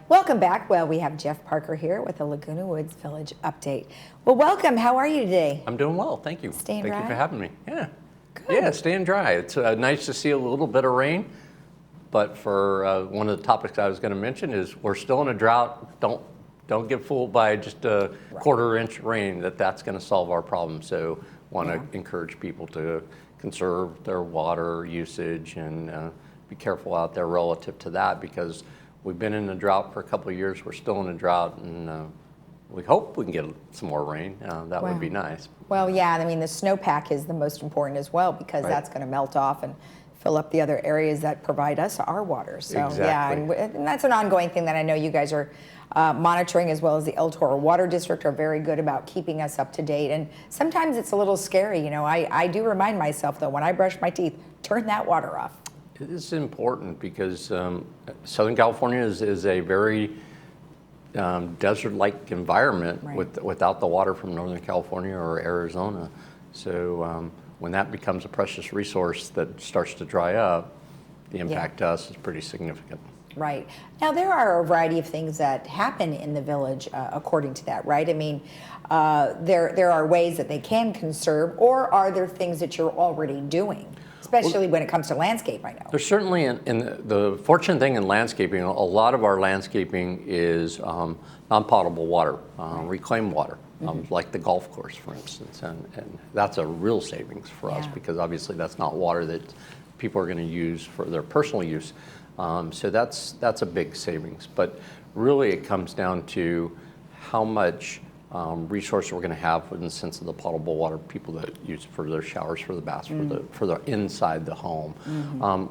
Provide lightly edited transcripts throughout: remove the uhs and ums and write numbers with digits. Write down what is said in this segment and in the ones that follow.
Welcome back. Well, we have Jeff Parker here with the Laguna Woods Village update. Well, welcome. How are you today? I'm doing well, thank you. Staying Thank dry? you for having me. Yeah. Good. Yeah, staying dry. It's nice to see a little bit of rain, but for one of the topics I was going to mention is we're still in a drought. Don't get fooled by just a quarter-inch rain that's going to solve our problem. So want to encourage people to conserve their water usage and be careful out there relative to that, because we've been in a drought for a couple of years. We're still in a drought, and we hope we can get some more rain. That would be nice. Well, yeah, I mean, the snowpack is the most important as well, because that's going to melt off and fill up the other areas that provide us our water. So, yeah, and that's an ongoing thing that I know you guys are monitoring, as well as the El Toro Water District are very good about keeping us up to date. And sometimes it's a little scary. You know, I do remind myself, though, when I brush my teeth, turn that water off. It is important because Southern California is a very desert-like environment without the water from Northern California or Arizona. So when that becomes a precious resource that starts to dry up, the impact to us is pretty significant. Right. Now, there are a variety of things that happen in the village according to that, right? I mean, there are ways that they can conserve, or are there things that you're already doing? Especially when it comes to landscape, I know. There's certainly, in the fortunate thing in landscaping, a lot of our landscaping is non-potable water, reclaimed water, like the golf course, for instance. And that's a real savings for us, because obviously that's not water that people are going to use for their personal use. So that's a big savings. But really it comes down to how much resource we're going to have in the sense of the potable water people that use for their showers, for the baths, for the inside the home.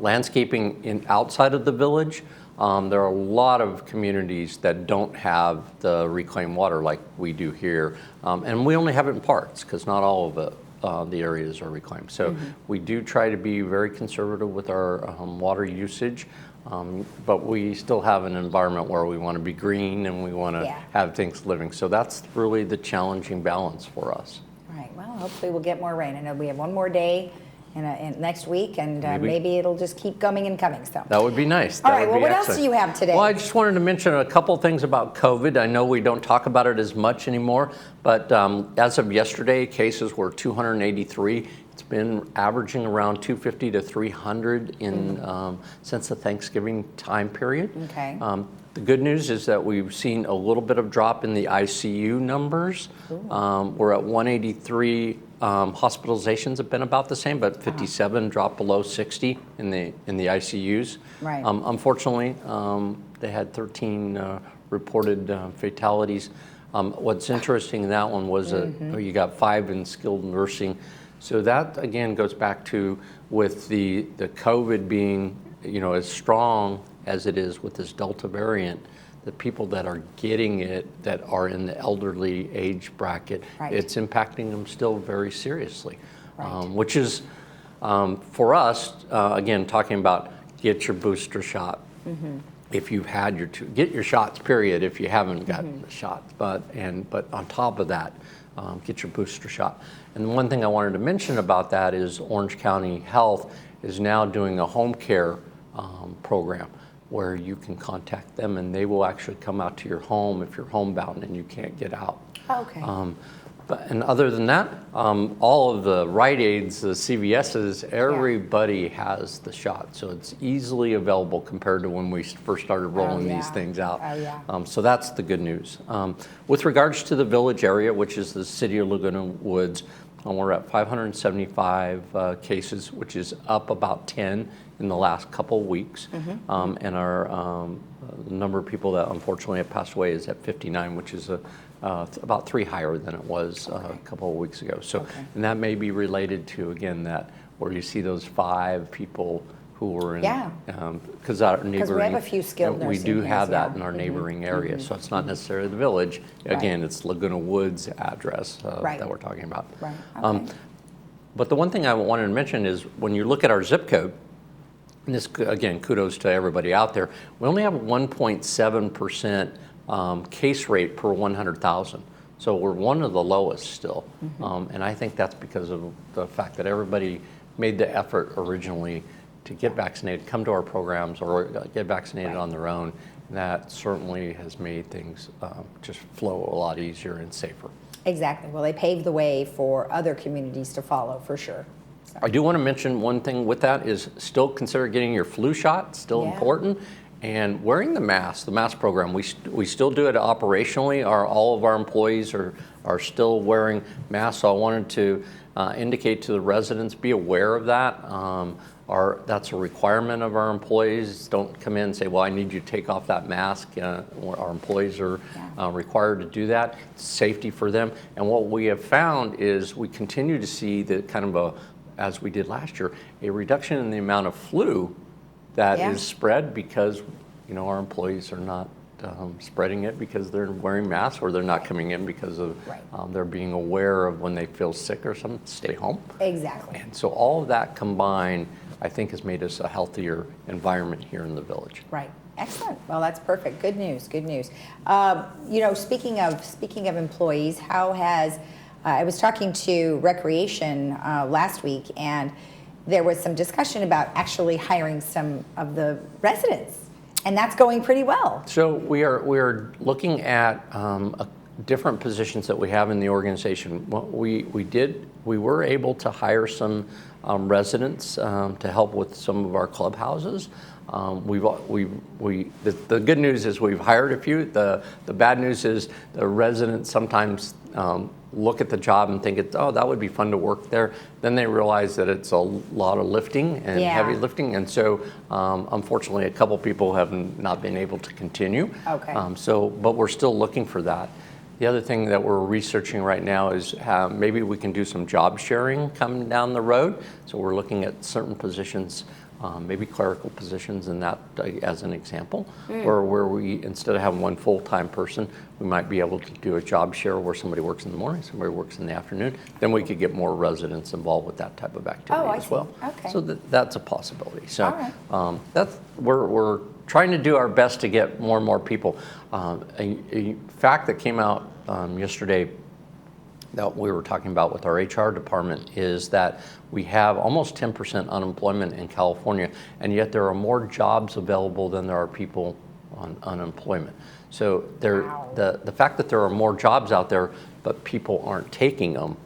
Landscaping outside of the village, there are a lot of communities that don't have the reclaimed water like we do here, and we only have it in parts because not all of it. The areas are reclaimed. So we do try to be very conservative with our water usage. But we still have an environment where we want to be green and we want to have things living. So that's really the challenging balance for us. Right. Well, hopefully we'll get more rain. I know we have one more day in next week, and maybe it'll just keep coming and coming. So that would be nice. All right. Well, what else do you have today? Well, I just wanted to mention a couple things about COVID. I know we don't talk about it as much anymore, but as of yesterday, cases were 283. It's been averaging around 250 to 300 since the Thanksgiving time period. Okay. The good news is that we've seen a little bit of drop in the ICU numbers. We're at 183. Hospitalizations have been about the same, but 57 dropped below 60 in the ICUs. Right. Unfortunately, they had 13 reported fatalities. What's interesting in that one was you got 5 in skilled nursing. So that again goes back to with the COVID being as strong as it is with this Delta variant, the people that are getting it that are in the elderly age bracket, it's impacting them still very seriously, which is for us again talking about get your booster shot. If you've had get your shots, period. If you haven't gotten the shot, but on top of that, get your booster shot. And one thing I wanted to mention about that is Orange County Health is now doing a home care program where you can contact them and they will actually come out to your home if you're homebound and you can't get out. Okay. And other than that, all of the Rite Aids, the CVS's, everybody has the shot. So it's easily available compared to when we first started rolling these things out. So that's the good news. With regards to the village area, which is the city of Laguna Woods, we're at 575 cases, which is up about 10 in the last couple of weeks. And our the number of people that unfortunately have passed away is at 59, which is about 3 higher than it was a couple of weeks ago. So, and that may be related to, again, that where you see those 5 people who were in, because our neighboring, we have a few skilled we do have that in our neighboring area. So it's not necessarily the village. Again, it's Laguna Woods address that we're talking about. But the one thing I wanted to mention is when you look at our zip code, and this, again, kudos to everybody out there, we only have 1.7% case rate per 100,000. So we're one of the lowest still. And I think that's because of the fact that everybody made the effort originally to get vaccinated, come to our programs, or get vaccinated on their own. And that certainly has made things just flow a lot easier and safer. Exactly. Well, they paved the way for other communities to follow, for sure. So. I do want to mention one thing with that is still consider getting your flu shot, still important, and wearing the mask program. We still do it operationally. All of our employees are still wearing masks, so I wanted to indicate to the residents, be aware of that. That's a requirement of our employees. Don't come in and say, well, I need you to take off that mask. Our employees are required to do that. It's safety for them. And what we have found is we continue to see that kind of as we did last year, a reduction in the amount of flu that is spread because our employees are not spreading it because they're wearing masks, or they're not coming in because of they're being aware of when they feel sick or something, stay home. Exactly. And so all of that combined, I think, has made us a healthier environment here in the village. Right. Excellent. Well, that's perfect. Good news. Good news. Speaking of employees, how has I was talking to Recreation last week, and there was some discussion about actually hiring some of the residents, and that's going pretty well. So we are looking at different positions that we have in the organization. We were able to hire some residents to help with some of our clubhouses. The good news is we've hired a few. The bad news is the residents sometimes look at the job and think that would be fun to work there. Then they realize that it's a lot of lifting and heavy lifting, and so unfortunately a couple people have not been able to continue. Okay. But we're still looking for that. The other thing that we're researching right now is maybe we can do some job sharing coming down the road. So we're looking at certain positions, maybe clerical positions in that as an example, or where we, instead of having one full-time person, we might be able to do a job share where somebody works in the morning, somebody works in the afternoon. Then we could get more residents involved with that type of activity as well. Okay. So that's a possibility. So we're trying to do our best to get more and more people. A fact that came out yesterday that we were talking about with our HR department is that we have almost 10% unemployment in California, and yet there are more jobs available than there are people on unemployment. So the fact that there are more jobs out there but people aren't taking them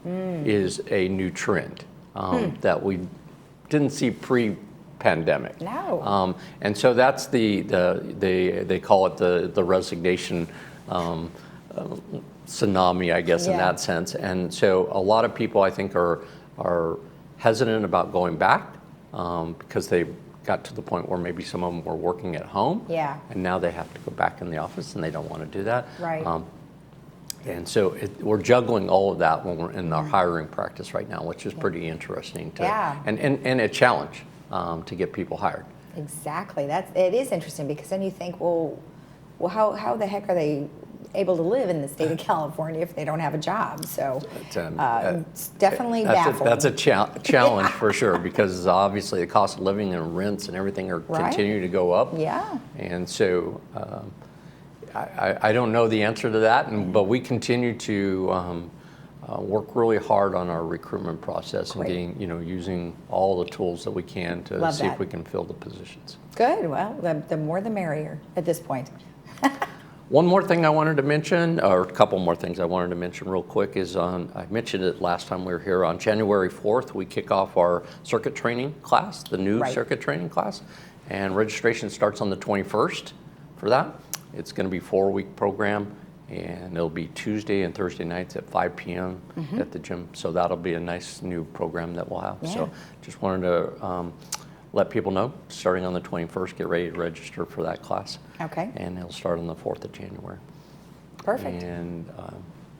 is a new trend that we didn't see pre-pandemic. No. And so that's they call it the resignation tsunami, I guess, in that sense. And so a lot of people, I think, are hesitant about going back because they got to the point where maybe some of them were working at home, and now they have to go back in the office, and they don't want to do that. Right. And so we're juggling all of that when we're in our hiring practice right now, which is pretty interesting and a challenge to get people hired. Exactly. It is interesting, because then you think, well, how the heck are they able to live in the state of California if they don't have a job? So it's definitely baffling. That's a challenge for sure, because obviously the cost of living and rents and everything are continuing to go up. Yeah. And so I don't know the answer to that, but we continue to work really hard on our recruitment process and getting, using all the tools that we can to see if we can fill the positions. Good. Well, the more the merrier at this point. One more thing I wanted to mention, or a couple more things I wanted to mention real quick, is I mentioned it last time we were here. On January 4th, we kick off our circuit training class, the new circuit training class, and registration starts on the 21st for that. It's going to be a 4-week program, and it'll be Tuesday and Thursday nights at 5 p.m. at the gym. So that'll be a nice new program that we'll have. Yeah. So just wanted to let people know, starting on the 21st, get ready to register for that class. Okay. And it'll start on the 4th of January. Perfect. And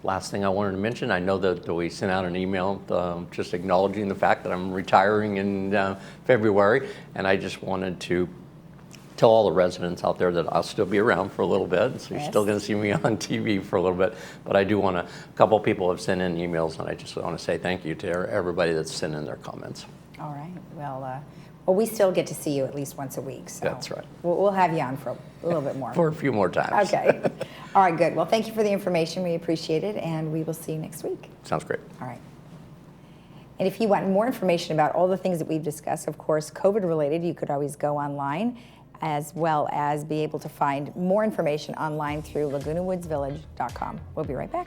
last thing I wanted to mention, I know that we sent out an email just acknowledging the fact that I'm retiring in February, and I just wanted to tell all the residents out there that I'll still be around for a little bit, so you're still going to see me on TV for a little bit. But I do want a couple people have sent in emails, and I just want to say thank you to everybody that's sent in their comments. All right. Well, Well, we still get to see you at least once a week. So That's right. We'll have you on for a little bit more. For a few more times. Okay. All right, good. Well, thank you for the information. We appreciate it, and we will see you next week. Sounds great. All right. And if you want more information about all the things that we've discussed, of course, COVID-related, you could always go online, as well as be able to find more information online through lagunawoodsvillage.com. We'll be right back.